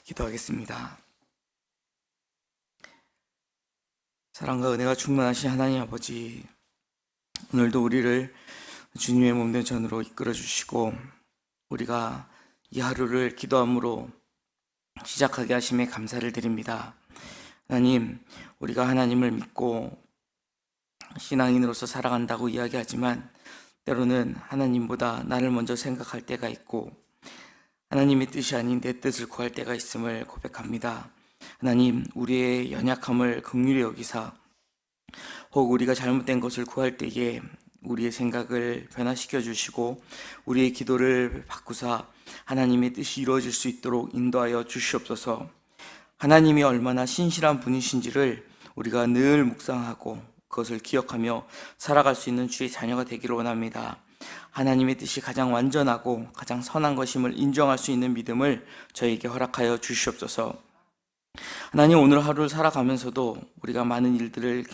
기도하겠습니다. 사랑과 은혜가 충만하신 하나님 아버지, 오늘도 우리를 주님의 몸된 전으로 이끌어 주시고 우리가 이 하루를 기도함으로 시작하게 하심에 감사를 드립니다. 하나님, 우리가 하나님을 믿고 신앙인으로서 살아간다고 이야기하지만 때로는 하나님보다 나를 먼저 생각할 때가 있고 하나님의 뜻이 아닌 내 뜻을 구할 때가 있음을 고백합니다. 하나님, 우리의 연약함을 긍휼히 여기사 혹 우리가 잘못된 것을 구할 때에 우리의 생각을 변화시켜 주시고 우리의 기도를 바꾸사 하나님의 뜻이 이루어질 수 있도록 인도하여 주시옵소서. 하나님이 얼마나 신실한 분이신지를 우리가 늘 묵상하고 그것을 기억하며 살아갈 수 있는 주의 자녀가 되기를 원합니다. 하나님의 뜻이 가장 완전하고 가장 선한 것임을 인정할 수 있는 믿음을 저에게 허락하여 주시옵소서. 하나님, 오늘 하루를 살아가면서도 우리가 많은 일들을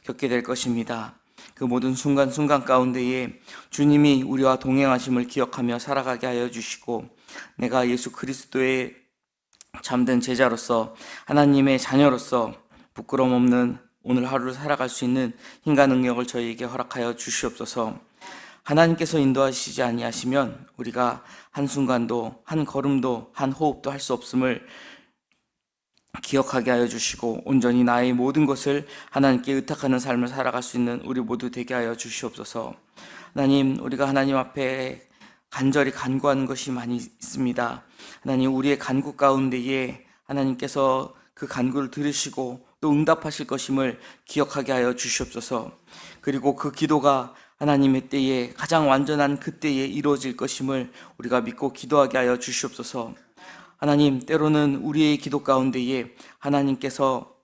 겪게 될 것입니다. 그 모든 순간순간 가운데에 주님이 우리와 동행하심을 기억하며 살아가게 하여 주시고 내가 예수 그리스도의 참된 제자로서 하나님의 자녀로서 부끄러움 없는 오늘 하루를 살아갈 수 있는 힘과 능력을 저희에게 허락하여 주시옵소서. 하나님께서 인도하시지 아니하시면 우리가 한순간도 한 걸음도 한 호흡도 할 수 없음을 기억하게 하여 주시고 온전히 나의 모든 것을 하나님께 의탁하는 삶을 살아갈 수 있는 우리 모두 되게 하여 주시옵소서. 하나님, 우리가 하나님 앞에 간절히 간구하는 것이 많이 있습니다. 하나님, 우리의 간구 가운데에 하나님께서 그 간구를 들으시고 또 응답하실 것임을 기억하게 하여 주시옵소서. 그리고 그 기도가 하나님의 때에 가장 완전한 그 때에 이루어질 것임을 우리가 믿고 기도하게 하여 주시옵소서. 하나님, 때로는 우리의 기도 가운데에 하나님께서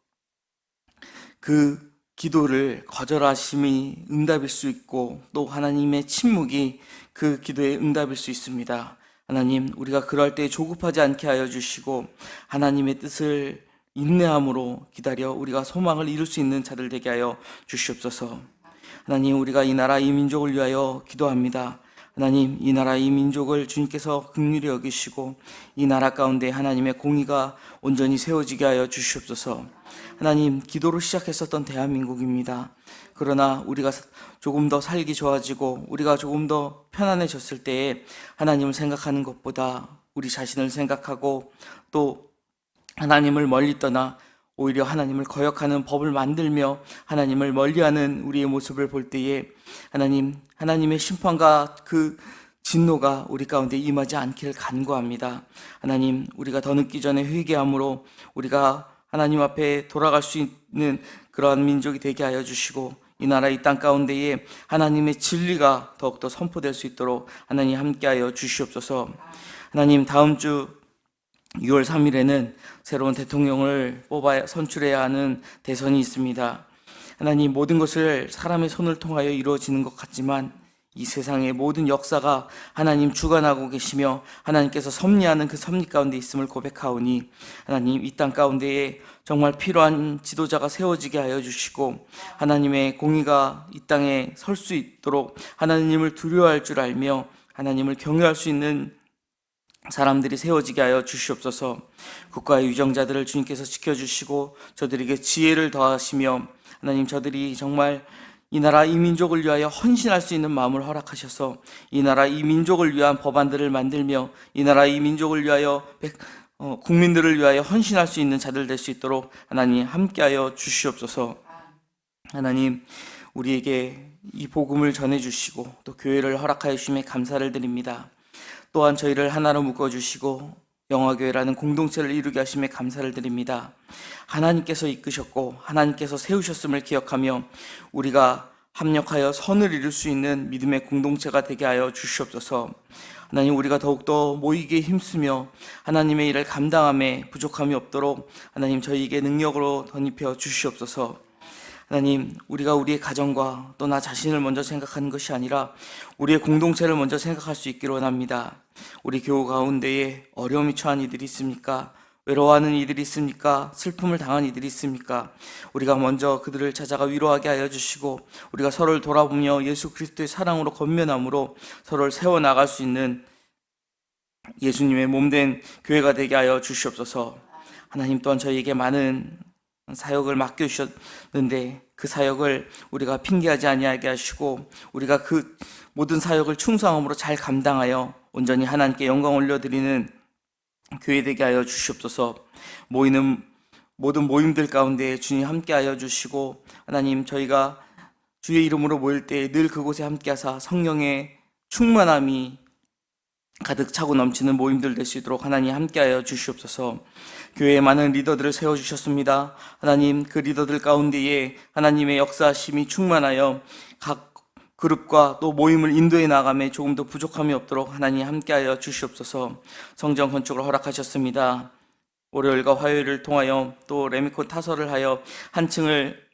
그 기도를 거절하심이 응답일 수 있고 또 하나님의 침묵이 그 기도의 응답일 수 있습니다. 하나님, 우리가 그럴 때 조급하지 않게 하여 주시고 하나님의 뜻을 인내함으로 기다려 우리가 소망을 이룰 수 있는 자들 되게 하여 주시옵소서. 하나님, 우리가 이 나라 이 민족을 위하여 기도합니다. 하나님, 이 나라 이 민족을 주님께서 긍휼히 여기시고 이 나라 가운데 하나님의 공의가 온전히 세워지게 하여 주시옵소서. 하나님, 기도로 시작했었던 대한민국입니다. 그러나 우리가 조금 더 살기 좋아지고 우리가 조금 더 편안해졌을 때에 하나님을 생각하는 것보다 우리 자신을 생각하고 또 하나님을 멀리 떠나 오히려 하나님을 거역하는 법을 만들며 하나님을 멀리하는 우리의 모습을 볼 때에 하나님의 심판과 그 진노가 우리 가운데 임하지 않기를 간구합니다. 하나님, 우리가 더 늦기 전에 회개함으로 우리가 하나님 앞에 돌아갈 수 있는 그러한 민족이 되게 하여 주시고 이 나라 이 땅 가운데에 하나님의 진리가 더욱더 선포될 수 있도록 하나님 함께하여 주시옵소서. 하나님, 다음 주 6월 3일에는 새로운 대통령을 선출해야 하는 대선이 있습니다. 하나님, 모든 것을 사람의 손을 통하여 이루어지는 것 같지만 이 세상의 모든 역사가 하나님 주관하고 계시며 하나님께서 섭리하는 그 섭리 가운데 있음을 고백하오니 하나님, 이 땅 가운데에 정말 필요한 지도자가 세워지게 하여 주시고 하나님의 공의가 이 땅에 설 수 있도록 하나님을 두려워할 줄 알며 하나님을 경외할 수 있는 사람들이 세워지게 하여 주시옵소서. 국가의 유정자들을 주님께서 지켜주시고 저들에게 지혜를 더하시며 하나님, 저들이 정말 이 나라 이 민족을 위하여 헌신할 수 있는 마음을 허락하셔서 이 나라 이 민족을 위한 법안들을 만들며 이 나라 이 민족을 위하여 국민들을 위하여 헌신할 수 있는 자들 될 수 있도록 하나님 함께하여 주시옵소서. 하나님, 우리에게 이 복음을 전해주시고 또 교회를 허락하여 주심에 감사를 드립니다. 또한 저희를 하나로 묶어주시고 영화교회라는 공동체를 이루게 하심에 감사를 드립니다. 하나님께서 이끄셨고 하나님께서 세우셨음을 기억하며 우리가 합력하여 선을 이룰 수 있는 믿음의 공동체가 되게 하여 주시옵소서. 하나님, 우리가 더욱더 모이기에 힘쓰며 하나님의 일을 감당함에 부족함이 없도록 하나님 저희에게 능력으로 덧입혀 주시옵소서. 하나님, 우리가 우리의 가정과 또 나 자신을 먼저 생각하는 것이 아니라 우리의 공동체를 먼저 생각할 수 있기를 원합니다. 우리 교우 가운데에 어려움이 처한 이들이 있습니까? 외로워하는 이들이 있습니까? 슬픔을 당한 이들이 있습니까? 우리가 먼저 그들을 찾아가 위로하게 하여 주시고 우리가 서로를 돌아보며 예수 그리스도의 사랑으로 건면함으로 서로를 세워나갈 수 있는 예수님의 몸된 교회가 되게 하여 주시옵소서. 하나님 또한 저희에게 많은 사역을 맡겨주셨는데 그 사역을 우리가 핑계하지 아니하게 하시고 우리가 그 모든 사역을 충성함으로 잘 감당하여 온전히 하나님께 영광 올려드리는 교회 되게 하여 주시옵소서. 모이는 모든 모임들 가운데 주님 함께하여 주시고 하나님 저희가 주의 이름으로 모일 때 늘 그곳에 함께하사 성령의 충만함이 가득 차고 넘치는 모임들 될 수 있도록 하나님 함께하여 주시옵소서. 교회에 많은 리더들을 세워주셨습니다. 하나님 그 리더들 가운데에 하나님의 역사심이 충만하여 각 그룹과 또 모임을 인도해 나감에 조금 더 부족함이 없도록 하나님 함께하여 주시옵소서. 성전 건축을 허락하셨습니다. 월요일과 화요일을 통하여 또 레미콘 타설을 하여 한 층을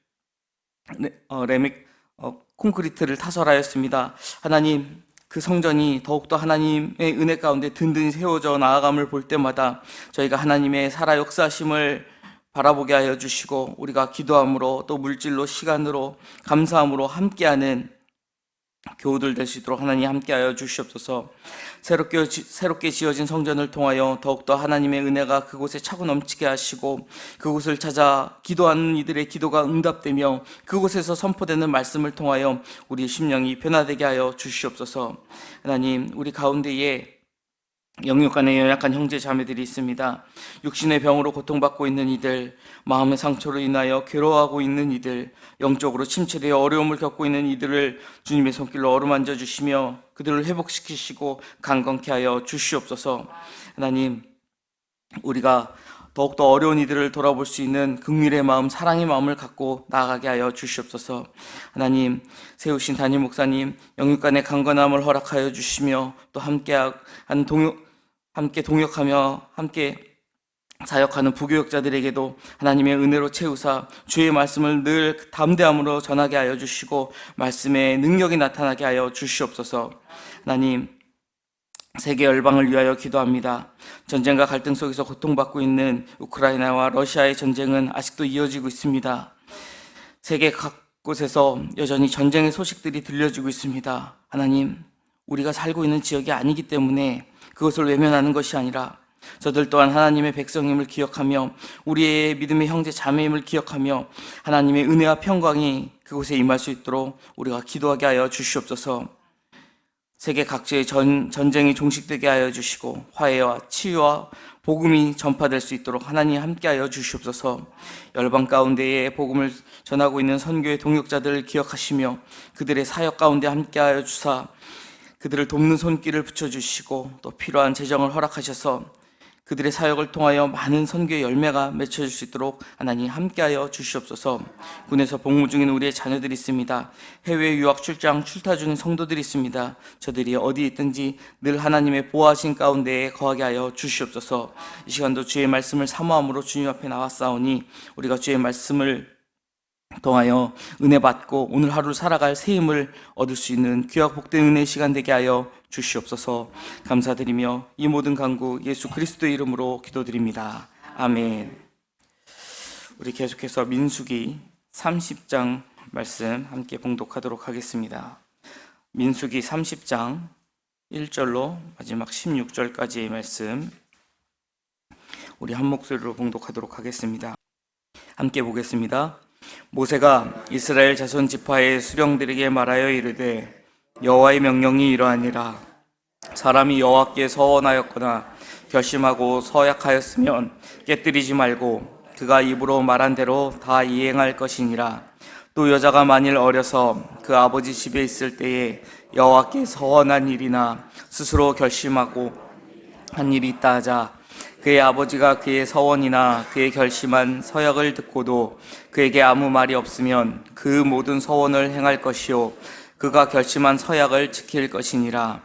콘크리트를 타설하였습니다. 하나님 그 성전이 더욱더 하나님의 은혜 가운데 든든히 세워져 나아감을 볼 때마다 저희가 하나님의 살아 역사심을 바라보게 하여 주시고 우리가 기도함으로 또 물질로 시간으로 감사함으로 함께하는 교우들 될 수 있도록 하나님 함께하여 주시옵소서. 새롭게 지어진 성전을 통하여 더욱더 하나님의 은혜가 그곳에 차고 넘치게 하시고 그곳을 찾아 기도하는 이들의 기도가 응답되며 그곳에서 선포되는 말씀을 통하여 우리 심령이 변화되게 하여 주시옵소서. 하나님 우리 가운데에 영육간에 연약한 형제 자매들이 있습니다. 육신의 병으로 고통받고 있는 이들, 마음의 상처로 인하여 괴로워하고 있는 이들, 영적으로 침체되어 어려움을 겪고 있는 이들을 주님의 손길로 어루만져 주시며 그들을 회복시키시고 강건케 하여 주시옵소서. 하나님 우리가 더욱더 어려운 이들을 돌아볼 수 있는 긍휼의 마음, 사랑의 마음을 갖고 나아가게 하여 주시옵소서. 하나님 세우신 담임 목사님 영육간의 강건함을 허락하여 주시며 또 함께 동역하며 함께 사역하는 부교역자들에게도 하나님의 은혜로 채우사 주의 말씀을 늘 담대함으로 전하게 하여 주시고 말씀의 능력이 나타나게 하여 주시옵소서. 하나님 세계 열방을 위하여 기도합니다. 전쟁과 갈등 속에서 고통받고 있는 우크라이나와 러시아의 전쟁은 아직도 이어지고 있습니다. 세계 곳에서 여전히 전쟁의 소식들이 들려지고 있습니다. 하나님 우리가 살고 있는 지역이 아니기 때문에 그것을 외면하는 것이 아니라 저들 또한 하나님의 백성임을 기억하며 우리의 믿음의 형제 자매임을 기억하며 하나님의 은혜와 평강이 그곳에 임할 수 있도록 우리가 기도하게 하여 주시옵소서. 세계 각지의 전쟁이 종식되게 하여 주시고 화해와 치유와 복음이 전파될 수 있도록 하나님 함께하여 주시옵소서. 열방 가운데에 복음을 전하고 있는 선교의 동역자들을 기억하시며 그들의 사역 가운데 함께하여 주사 그들을 돕는 손길을 붙여주시고 또 필요한 재정을 허락하셔서 그들의 사역을 통하여 많은 선교의 열매가 맺혀질 수 있도록 하나님 함께하여 주시옵소서. 군에서 복무 중인 우리의 자녀들이 있습니다. 해외 유학 출장 출타 중인 성도들이 있습니다. 저들이 어디 있든지 늘 하나님의 보호하신 가운데에 거하게 하여 주시옵소서. 이 시간도 주의 말씀을 사모함으로 주님 앞에 나왔사오니 우리가 주의 말씀을 통하여 은혜 받고 오늘 하루를 살아갈 새 힘을 얻을 수 있는 귀하고 복된 은혜의 시간 되게 하여 주시옵소서. 감사드리며 이 모든 간구 예수 그리스도의 이름으로 기도드립니다. 아멘. 우리 계속해서 민수기 30장 말씀 함께 봉독하도록 하겠습니다. 민수기 30장 1절로 마지막 16절까지의 말씀 우리 한 목소리로 봉독하도록 하겠습니다. 함께 보겠습니다. 모세가 이스라엘 자손 지파의 수령들에게 말하여 이르되 여호와의 명령이 이러하니라. 사람이 여호와께 서원하였거나 결심하고 서약하였으면 깨뜨리지 말고 그가 입으로 말한 대로 다 이행할 것이니라. 또 여자가 만일 어려서 그 아버지 집에 있을 때에 여호와께 서원한 일이나 스스로 결심하고 한 일이 있다 하자 그의 아버지가 그의 서원이나 그의 결심한 서약을 듣고도 그에게 아무 말이 없으면 그 모든 서원을 행할 것이요 그가 결심한 서약을 지킬 것이니라.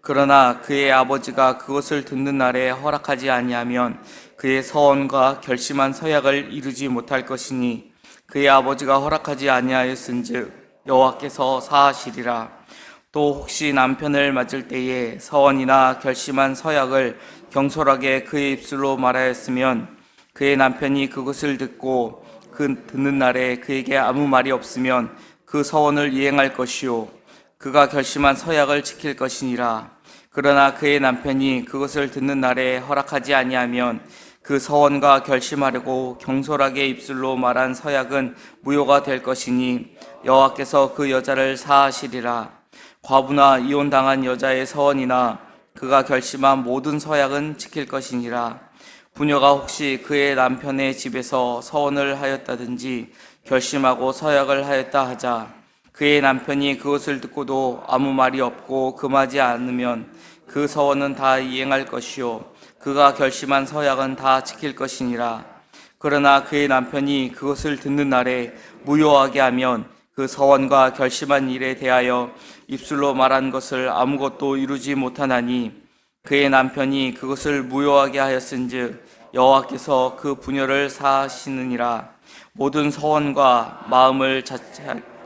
그러나 그의 아버지가 그것을 듣는 날에 허락하지 아니하면 그의 서원과 결심한 서약을 이루지 못할 것이니 그의 아버지가 허락하지 아니하였은즉 여호와께서 사하시리라. 또 혹시 남편을 맞을 때에 서원이나 결심한 서약을 경솔하게 그의 입술로 말하였으면 그의 남편이 그것을 듣고 그 듣는 날에 그에게 아무 말이 없으면 그 서원을 이행할 것이요 그가 결심한 서약을 지킬 것이니라. 그러나 그의 남편이 그것을 듣는 날에 허락하지 아니하면 그 서원과 결심하려고 경솔하게 입술로 말한 서약은 무효가 될 것이니 여호와께서 그 여자를 사하시리라. 과부나 이혼당한 여자의 서원이나 그가 결심한 모든 서약은 지킬 것이니라. 부녀가 혹시 그의 남편의 집에서 서원을 하였다든지 결심하고 서약을 하였다 하자 그의 남편이 그것을 듣고도 아무 말이 없고 금하지 않으면 그 서원은 다 이행할 것이요 그가 결심한 서약은 다 지킬 것이니라. 그러나 그의 남편이 그것을 듣는 날에 무효하게 하면 그 서원과 결심한 일에 대하여 입술로 말한 것을 아무것도 이루지 못하나니 그의 남편이 그것을 무효하게 하였은즉 여호와께서 그 부녀를 사하시느니라. 모든 서원과 마음을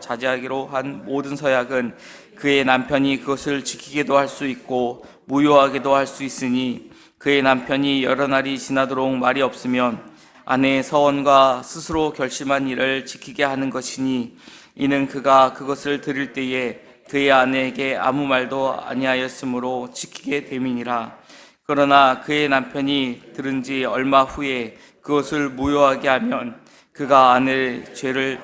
자제하기로 한 모든 서약은 그의 남편이 그것을 지키게도 할 수 있고 무효하게도 할 수 있으니 그의 남편이 여러 날이 지나도록 말이 없으면 아내의 서원과 스스로 결심한 일을 지키게 하는 것이니 이는 그가 그것을 들을 때에 그의 아내에게 아무 말도 아니하였으므로 지키게 됨이니라. 그러나 그의 남편이 들은 지 얼마 후에 그것을 무효하게 하면 그가 아내의 죄를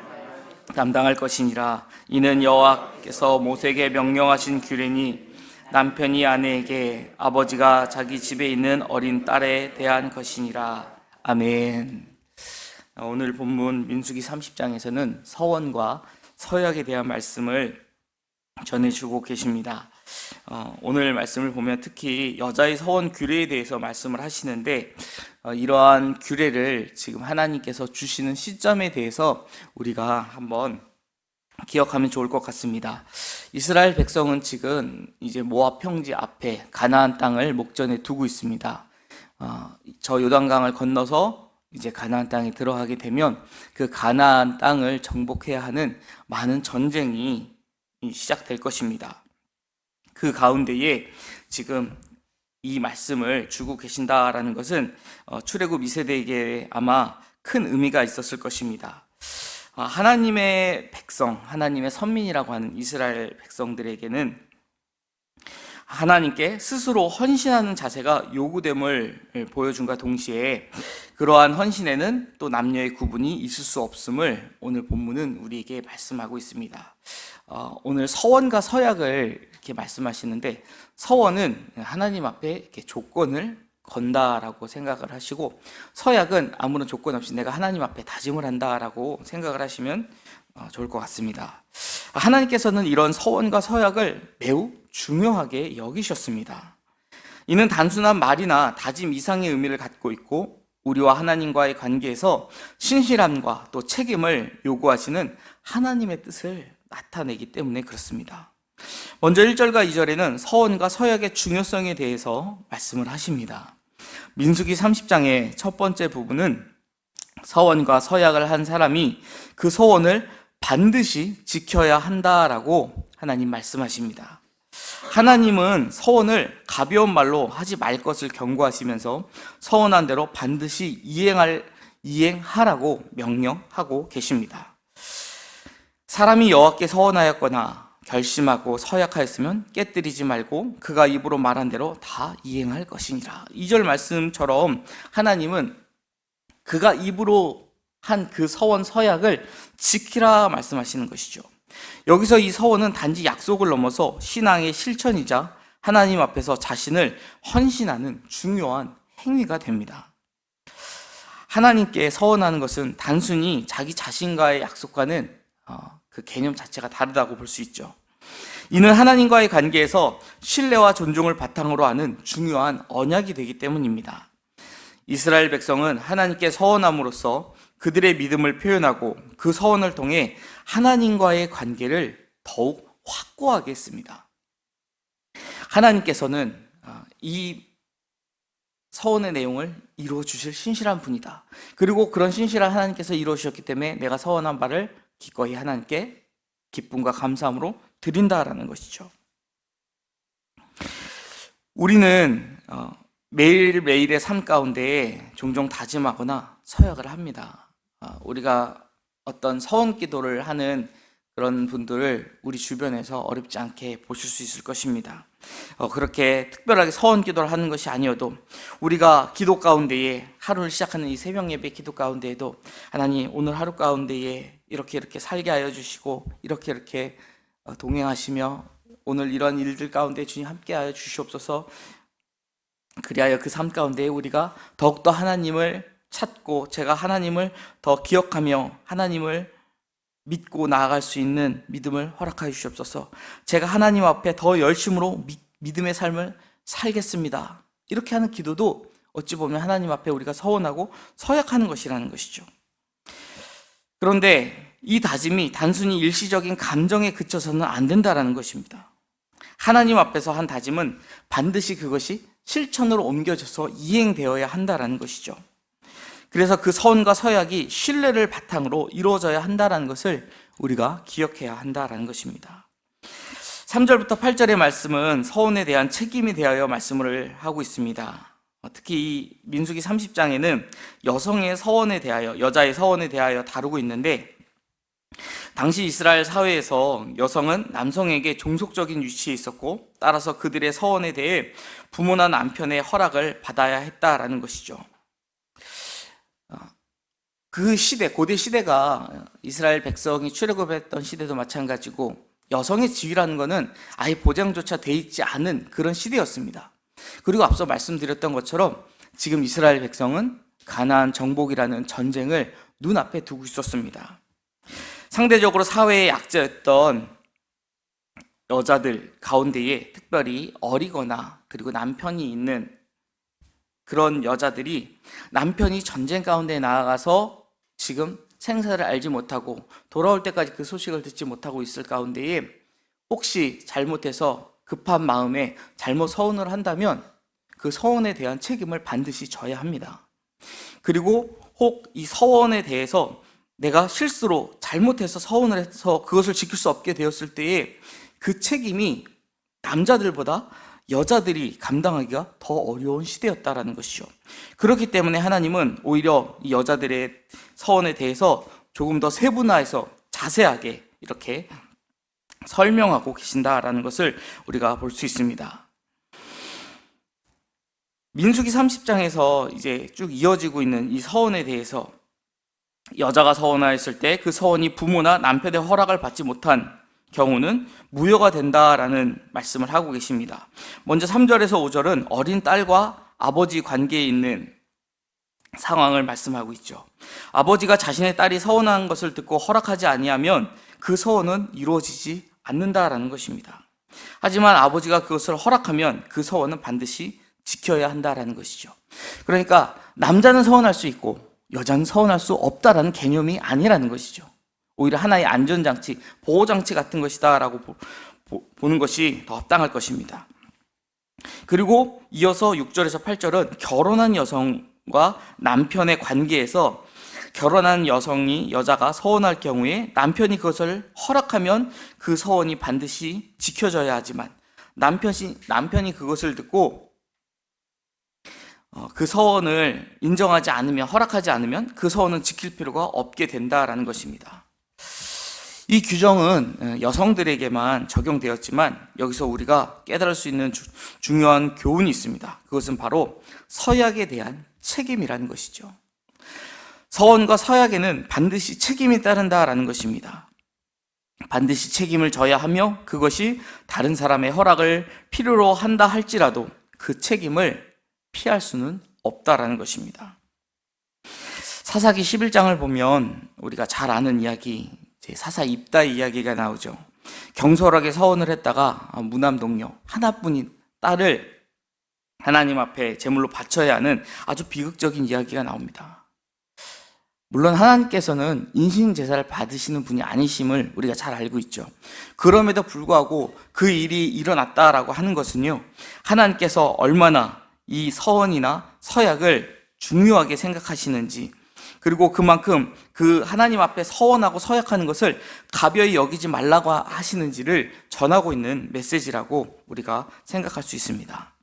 담당할 것이니라. 이는 여호와께서 모세에게 명령하신 규례니 남편이 아내에게 아버지가 자기 집에 있는 어린 딸에 대한 것이니라. 아멘. 오늘 본문 민수기 30장에서는 서원과 서약에 대한 말씀을 전해주고 계십니다. 오늘 말씀을 보면 특히 여자의 서원 규례에 대해서 말씀을 하시는데 이러한 규례를 지금 하나님께서 주시는 시점에 대해서 우리가 한번 기억하면 좋을 것 같습니다. 이스라엘 백성은 지금 이제 모압 평지 앞에 가나안 땅을 목전에 두고 있습니다. 저 요단강을 건너서 이제 가나안 땅에 들어가게 되면 그 가나안 땅을 정복해야 하는 많은 전쟁이 시작될 것입니다. 그 가운데에 지금 이 말씀을 주고 계신다라는 것은 출애굽 2세대에게 아마 큰 의미가 있었을 것입니다. 하나님의 백성, 하나님의 선민이라고 하는 이스라엘 백성들에게는 하나님께 스스로 헌신하는 자세가 요구됨을 보여준과 동시에 그러한 헌신에는 또 남녀의 구분이 있을 수 없음을 오늘 본문은 우리에게 말씀하고 있습니다. 오늘 서원과 서약을 이렇게 말씀하시는데 서원은 하나님 앞에 이렇게 조건을 건다라고 생각을 하시고 서약은 아무런 조건 없이 내가 하나님 앞에 다짐을 한다라고 생각을 하시면 좋을 것 같습니다. 하나님께서는 이런 서원과 서약을 매우 중요하게 여기셨습니다. 이는 단순한 말이나 다짐 이상의 의미를 갖고 있고 우리와 하나님과의 관계에서 신실함과 또 책임을 요구하시는 하나님의 뜻을 나타내기 때문에 그렇습니다. 먼저 1절과 2절에는 서원과 서약의 중요성에 대해서 말씀을 하십니다. 민수기 30장의 첫 번째 부분은 서원과 서약을 한 사람이 그 서원을 반드시 지켜야 한다라고 하나님 말씀하십니다. 하나님은 서원을 가벼운 말로 하지 말 것을 경고하시면서 서원한 대로 반드시 이행하라고 명령하고 계십니다. 사람이 여호와께 서원하였거나 결심하고 서약하였으면 깨뜨리지 말고 그가 입으로 말한 대로 다 이행할 것이니라. 2절 말씀처럼 하나님은 그가 입으로 한 그 서원 서약을 지키라 말씀하시는 것이죠. 여기서 이 서원은 단지 약속을 넘어서 신앙의 실천이자 하나님 앞에서 자신을 헌신하는 중요한 행위가 됩니다. 하나님께 서원하는 것은 단순히 자기 자신과의 약속과는 그 개념 자체가 다르다고 볼 수 있죠. 이는 하나님과의 관계에서 신뢰와 존중을 바탕으로 하는 중요한 언약이 되기 때문입니다. 이스라엘 백성은 하나님께 서원함으로써 그들의 믿음을 표현하고 그 서원을 통해 하나님과의 관계를 더욱 확고하게 했습니다. 하나님께서는 이 서원의 내용을 이루어 주실 신실한 분이다. 그리고 그런 신실한 하나님께서 이루어 주셨기 때문에 내가 서원한 바를 기꺼이 하나님께 기쁨과 감사함으로 드린다라는 것이죠. 우리는 매일매일의 삶 가운데 종종 다짐하거나 서약을 합니다. 우리가 어떤 서원 기도를 하는 그런 분들을 우리 주변에서 어렵지 않게 보실 수 있을 것입니다. 그렇게 특별하게 서원 기도를 하는 것이 아니어도 우리가 기도 가운데에 하루를 시작하는 이 새벽 예배 기도 가운데에도 하나님 오늘 하루 가운데에 이렇게 살게 하여 주시고 이렇게 동행하시며 오늘 이런 일들 가운데 주님 함께 하여 주시옵소서. 그리하여 그 삶 가운데 우리가 더욱더 하나님을 찾고 제가 하나님을 더 기억하며 하나님을 믿고 나아갈 수 있는 믿음을 허락하여 주시옵소서. 제가 하나님 앞에 더 열심으로 믿음의 삶을 살겠습니다. 이렇게 하는 기도도 어찌 보면 하나님 앞에 우리가 서원하고 서약하는 것이라는 것이죠. 그런데 이 다짐이 단순히 일시적인 감정에 그쳐서는 안 된다라는 것입니다. 하나님 앞에서 한 다짐은 반드시 그것이 실천으로 옮겨져서 이행되어야 한다라는 것이죠. 그래서 그 서원과 서약이 신뢰를 바탕으로 이루어져야 한다는 것을 우리가 기억해야 한다는 것입니다. 3절부터 8절의 말씀은 서원에 대한 책임에 대하여 말씀을 하고 있습니다. 특히 이 민수기 30장에는 여성의 서원에 대하여, 여자의 서원에 대하여 다루고 있는데, 당시 이스라엘 사회에서 여성은 남성에게 종속적인 위치에 있었고, 따라서 그들의 서원에 대해 부모나 남편의 허락을 받아야 했다라는 것이죠. 그 시대, 고대 시대가 이스라엘 백성이 출애굽했던 시대도 마찬가지고 여성의 지위라는 것은 아예 보장조차 돼 있지 않은 그런 시대였습니다. 그리고 앞서 말씀드렸던 것처럼 지금 이스라엘 백성은 가나안 정복이라는 전쟁을 눈앞에 두고 있었습니다. 상대적으로 사회의 약자였던 여자들 가운데에 특별히 어리거나 그리고 남편이 있는 그런 여자들이 남편이 전쟁 가운데 나아가서 지금 생사를 알지 못하고 돌아올 때까지 그 소식을 듣지 못하고 있을 가운데에 혹시 잘못해서 급한 마음에 잘못 서원을 한다면 그 서원에 대한 책임을 반드시 져야 합니다. 그리고 혹 이 서원에 대해서 내가 실수로 잘못해서 서원을 해서 그것을 지킬 수 없게 되었을 때에 그 책임이 남자들보다 여자들이 감당하기가 더 어려운 시대였다라는 것이죠. 그렇기 때문에 하나님은 오히려 이 여자들의 서원에 대해서 조금 더 세분화해서 자세하게 이렇게 설명하고 계신다라는 것을 우리가 볼 수 있습니다. 민수기 30장에서 이제 쭉 이어지고 있는 이 서원에 대해서 여자가 서원하였을 때 그 서원이 부모나 남편의 허락을 받지 못한 경우는 무효가 된다라는 말씀을 하고 계십니다. 먼저 3절에서 5절은 어린 딸과 아버지 관계에 있는 상황을 말씀하고 있죠. 아버지가 자신의 딸이 서원한 것을 듣고 허락하지 아니하면 그 서원은 이루어지지 않는다라는 것입니다. 하지만 아버지가 그것을 허락하면 그 서원은 반드시 지켜야 한다라는 것이죠. 그러니까 남자는 서원할 수 있고 여자는 서원할 수 없다라는 개념이 아니라는 것이죠. 오히려 하나의 안전장치, 보호장치 같은 것이다라고 보는 것이 더 합당할 것입니다. 그리고 이어서 6절에서 8절은 결혼한 여성과 남편의 관계에서 결혼한 여자가 서원할 경우에 남편이 그것을 허락하면 그 서원이 반드시 지켜져야 하지만 남편이 그것을 듣고 그 서원을 인정하지 않으면, 허락하지 않으면 그 서원은 지킬 필요가 없게 된다라는 것입니다. 이 규정은 여성들에게만 적용되었지만 여기서 우리가 깨달을 수 있는 중요한 교훈이 있습니다. 그것은 바로 서약에 대한 책임이라는 것이죠. 서원과 서약에는 반드시 책임이 따른다라는 것입니다. 반드시 책임을 져야 하며 그것이 다른 사람의 허락을 필요로 한다 할지라도 그 책임을 피할 수는 없다라는 것입니다. 사사기 11장을 보면 우리가 잘 아는 이야기, 사사 입다 이야기가 나오죠. 경솔하게 서원을 했다가 무남동녀 하나뿐인 딸을 하나님 앞에 제물로 바쳐야 하는 아주 비극적인 이야기가 나옵니다. 물론 하나님께서는 인신제사를 받으시는 분이 아니심을 우리가 잘 알고 있죠. 그럼에도 불구하고 그 일이 일어났다라고 하는 것은요, 하나님께서 얼마나 이 서원이나 서약을 중요하게 생각하시는지, 그리고 그만큼 그 하나님 앞에 서원하고 서약하는 것을 가벼이 여기지 말라고 하시는지를 전하고 있는 메시지라고 우리가 생각할 수 있습니다.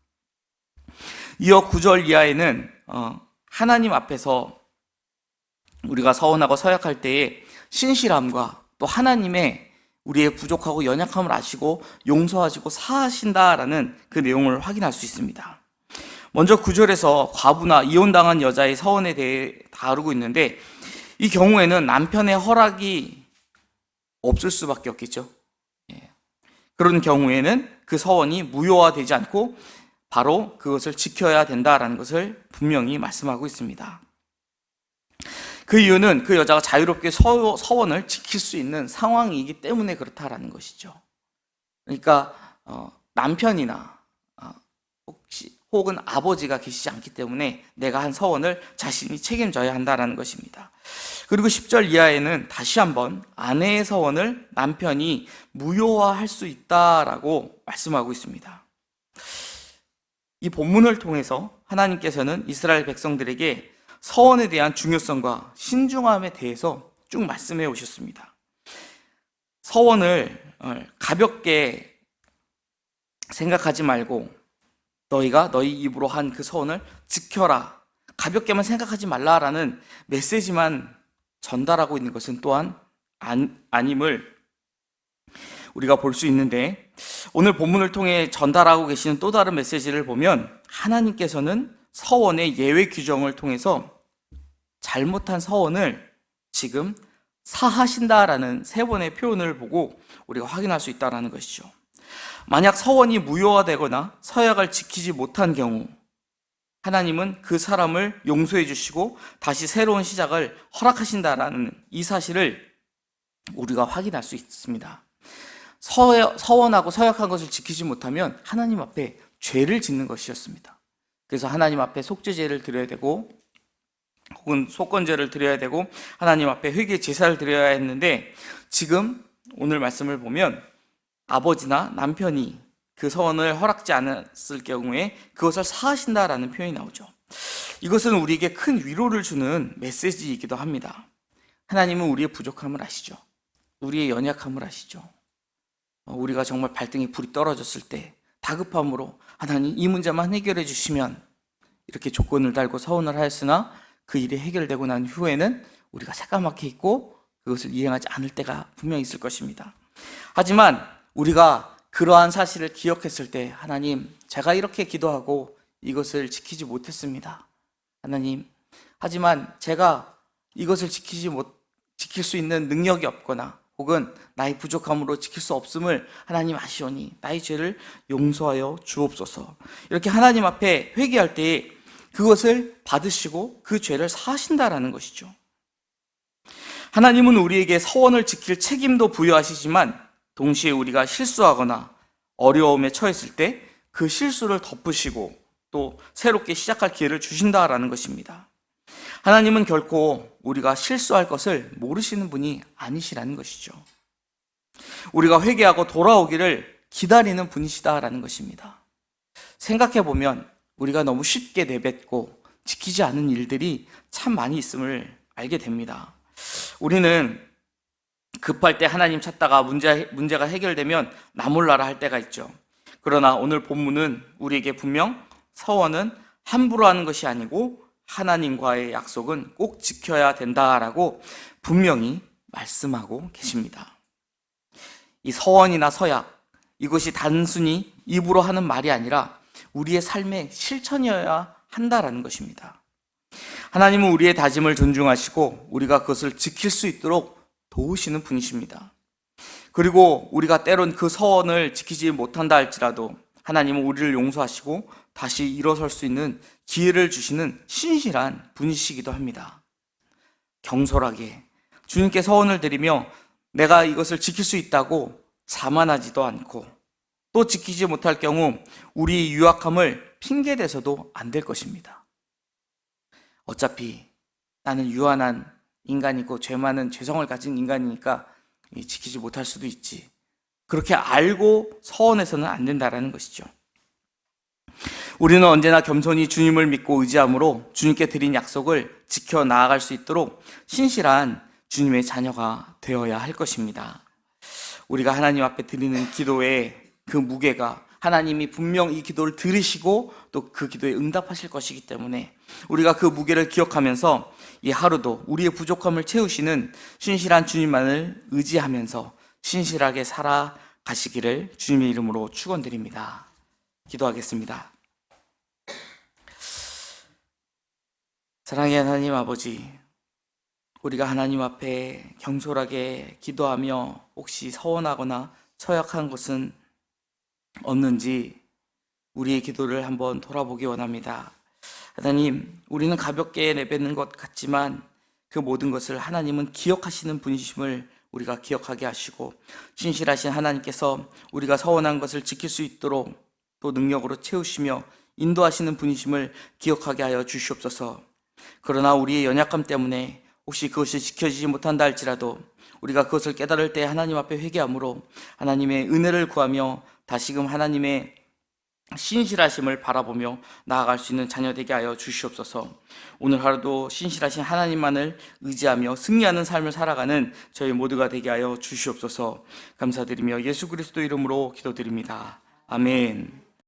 이어 9절 이하에는 하나님 앞에서 우리가 서원하고 서약할 때의 신실함과 또 하나님의 우리의 부족하고 연약함을 아시고 용서하시고 사하신다라는 그 내용을 확인할 수 있습니다. 먼저 9절에서 과부나 이혼당한 여자의 서원에 대해 다루고 있는데, 이 경우에는 남편의 허락이 없을 수밖에 없겠죠. 그런 경우에는 그 서원이 무효화되지 않고 바로 그것을 지켜야 된다라는 것을 분명히 말씀하고 있습니다. 그 이유는 그 여자가 자유롭게 서원을 지킬 수 있는 상황이기 때문에 그렇다라는 것이죠. 그러니까 남편이나 혹은 아버지가 계시지 않기 때문에 내가 한 서원을 자신이 책임져야 한다라는 것입니다. 그리고 10절 이하에는 다시 한번 아내의 서원을 남편이 무효화할 수 있다라고 말씀하고 있습니다. 이 본문을 통해서 하나님께서는 이스라엘 백성들에게 서원에 대한 중요성과 신중함에 대해서 쭉 말씀해 오셨습니다. 서원을 가볍게 생각하지 말고 너희가 너희 입으로 한 그 서원을 지켜라, 가볍게만 생각하지 말라라는 메시지만 전달하고 있는 것은 또한 아님을 우리가 볼 수 있는데, 오늘 본문을 통해 전달하고 계시는 또 다른 메시지를 보면 하나님께서는 서원의 예외 규정을 통해서 잘못한 서원을 지금 사하신다라는 세 번의 표현을 보고 우리가 확인할 수 있다는 것이죠. 만약 서원이 무효화되거나 서약을 지키지 못한 경우 하나님은 그 사람을 용서해 주시고 다시 새로운 시작을 허락하신다라는 이 사실을 우리가 확인할 수 있습니다. 서원하고 서약한 것을 지키지 못하면 하나님 앞에 죄를 짓는 것이었습니다. 그래서 하나님 앞에 속죄제를 드려야 되고 혹은 속건제를 드려야 되고 하나님 앞에 회개 제사를 드려야 했는데, 지금 오늘 말씀을 보면 아버지나 남편이 그 서원을 허락지 않았을 경우에 그것을 사하신다라는 표현이 나오죠. 이것은 우리에게 큰 위로를 주는 메시지이기도 합니다. 하나님은 우리의 부족함을 아시죠. 우리의 연약함을 아시죠. 우리가 정말 발등에 불이 떨어졌을 때 다급함으로 하나님 이 문제만 해결해 주시면 이렇게 조건을 달고 서원을 하였으나 그 일이 해결되고 난 후에는 우리가 새까맣게 있고 그것을 이행하지 않을 때가 분명히 있을 것입니다. 하지만 우리가 그러한 사실을 기억했을 때, 하나님, 제가 이렇게 기도하고 이것을 지키지 못했습니다. 하나님, 하지만 제가 이것을 지킬 수 있는 능력이 없거나 혹은 나의 부족함으로 지킬 수 없음을 하나님 아시오니 나의 죄를 용서하여 주옵소서. 이렇게 하나님 앞에 회개할 때 그것을 받으시고 그 죄를 사하신다라는 것이죠. 하나님은 우리에게 서원을 지킬 책임도 부여하시지만 동시에 우리가 실수하거나 어려움에 처했을 때 그 실수를 덮으시고 또 새롭게 시작할 기회를 주신다라는 것입니다. 하나님은 결코 우리가 실수할 것을 모르시는 분이 아니시라는 것이죠. 우리가 회개하고 돌아오기를 기다리는 분이시다라는 것입니다. 생각해보면 우리가 너무 쉽게 내뱉고 지키지 않은 일들이 참 많이 있음을 알게 됩니다. 우리는 급할 때 하나님 찾다가 문제가 해결되면 나 몰라라 할 때가 있죠. 그러나 오늘 본문은 우리에게 분명 서원은 함부로 하는 것이 아니고 하나님과의 약속은 꼭 지켜야 된다라고 분명히 말씀하고 계십니다. 이 서원이나 서약, 이것이 단순히 입으로 하는 말이 아니라 우리의 삶의 실천이어야 한다라는 것입니다. 하나님은 우리의 다짐을 존중하시고 우리가 그것을 지킬 수 있도록 도우시는 분이십니다. 그리고 우리가 때론 그 서원을 지키지 못한다 할지라도 하나님은 우리를 용서하시고 다시 일어설 수 있는 기회를 주시는 신실한 분이시기도 합니다. 경솔하게 주님께 서원을 드리며 내가 이것을 지킬 수 있다고 자만하지도 않고 또 지키지 못할 경우 우리 유약함을 핑계대서도 안 될 것입니다. 어차피 나는 유한한 인간이고 죄 많은 죄성을 가진 인간이니까 지키지 못할 수도 있지. 그렇게 알고 서원해서는 안 된다라는 것이죠. 우리는 언제나 겸손히 주님을 믿고 의지함으로 주님께 드린 약속을 지켜 나아갈 수 있도록 신실한 주님의 자녀가 되어야 할 것입니다. 우리가 하나님 앞에 드리는 기도의 그 무게가 하나님이 분명 이 기도를 들으시고 또 그 기도에 응답하실 것이기 때문에 우리가 그 무게를 기억하면서 이 하루도 우리의 부족함을 채우시는 신실한 주님만을 의지하면서 신실하게 살아가시기를 주님의 이름으로 축원드립니다. 기도하겠습니다. 사랑의 하나님 아버지, 우리가 하나님 앞에 경솔하게 기도하며 혹시 서원하거나 서약한 것은 없는지 우리의 기도를 한번 돌아보기 원합니다. 하나님, 우리는 가볍게 내뱉는 것 같지만 그 모든 것을 하나님은 기억하시는 분이심을 우리가 기억하게 하시고, 신실하신 하나님께서 우리가 서원한 것을 지킬 수 있도록 또 능력으로 채우시며 인도하시는 분이심을 기억하게 하여 주시옵소서. 그러나 우리의 연약함 때문에 혹시 그것이 지켜지지 못한다 할지라도 우리가 그것을 깨달을 때 하나님 앞에 회개함으로 하나님의 은혜를 구하며 다시금 하나님의 신실하심을 바라보며 나아갈 수 있는 자녀 되게 하여 주시옵소서. 오늘 하루도 신실하신 하나님만을 의지하며 승리하는 삶을 살아가는 저희 모두가 되게 하여 주시옵소서. 감사드리며 예수 그리스도 이름으로 기도드립니다. 아멘.